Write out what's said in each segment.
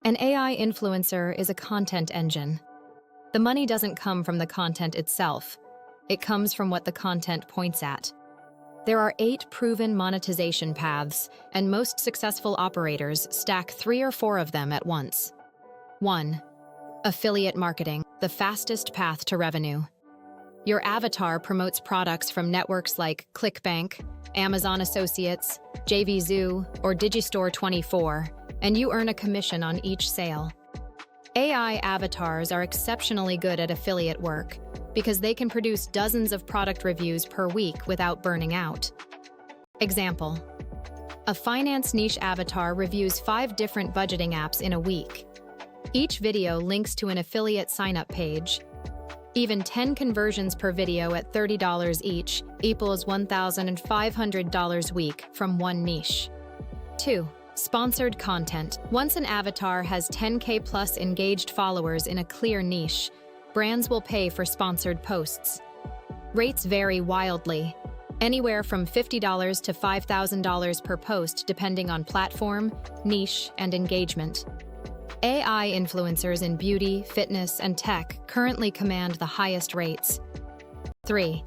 An AI influencer is a content engine. The money doesn't come from the content itself. It comes from what the content points at. There are 8 proven monetization paths, and most successful operators stack 3 or 4 of them at once. 1. Affiliate marketing, the fastest path to revenue. Your avatar promotes products from networks like ClickBank, Amazon Associates, JVZoo, or Digistore24, and you earn a commission on each sale. AI avatars are exceptionally good at affiliate work because they can produce dozens of product reviews per week without burning out. Example: a finance niche avatar reviews 5 different budgeting apps in a week. Each video links to an affiliate sign-up page. Even 10 conversions per video at $30 each equals $1,500 a week from one niche. 2. Sponsored content. Once an avatar has 10K plus engaged followers in a clear niche, brands will pay for sponsored posts. Rates vary wildly, anywhere from $50 to $5,000 per post depending on platform, niche, and engagement. AI influencers in beauty, fitness, and tech currently command the highest rates. 3.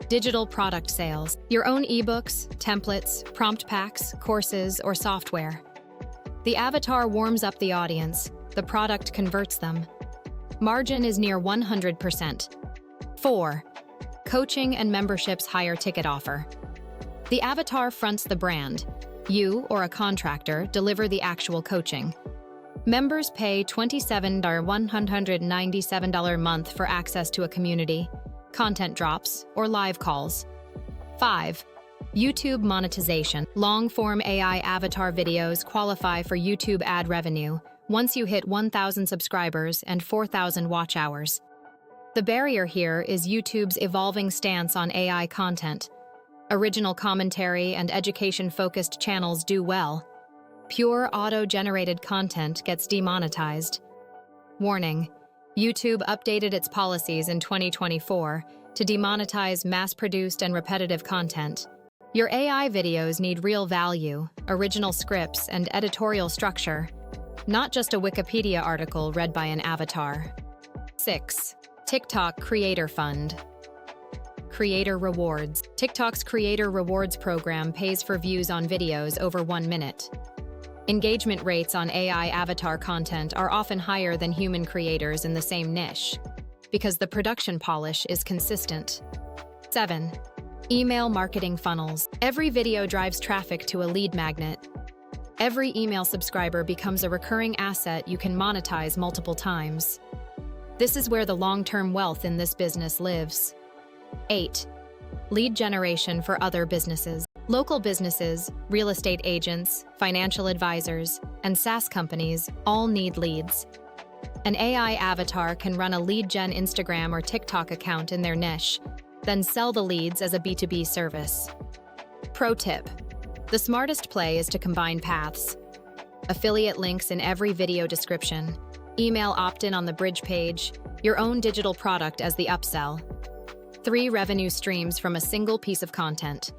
Digital product sales. Your own ebooks, templates, prompt packs, courses, or software. The avatar warms up the audience, the product converts them. Margin is near 100%. 4. Coaching and memberships higher ticket offer. The avatar fronts the brand. You, or a contractor, deliver the actual coaching. Members pay $27 or $197 a month for access to a community, content drops, or live calls. 5. YouTube monetization. Long-form AI avatar videos qualify for YouTube ad revenue once you hit 1,000 subscribers and 4,000 watch hours. The barrier here is YouTube's evolving stance on AI content. Original commentary and education-focused channels do well. Pure auto-generated content gets demonetized. Warning: YouTube updated its policies in 2024 to demonetize mass-produced and repetitive content. Your AI videos need real value, original scripts, and editorial structure, not just a Wikipedia article read by an avatar. 6. TikTok Creator Fund. Creator Rewards. TikTok's Creator Rewards program pays for views on videos over 1 minute. Engagement rates on AI avatar content are often higher than human creators in the same niche, because the production polish is consistent. 7. Email marketing funnels. Every video drives traffic to a lead magnet. Every email subscriber becomes a recurring asset you can monetize multiple times. This is where the long-term wealth in this business lives. 8. Lead generation for other businesses. Local businesses, real estate agents, financial advisors, and SaaS companies all need leads. An AI avatar can run a lead gen Instagram or TikTok account in their niche, then sell the leads as a B2B service. Pro tip: the smartest play is to combine paths. Affiliate links in every video description, email opt-in on the bridge page, your own digital product as the upsell. 3 revenue streams from a single piece of content.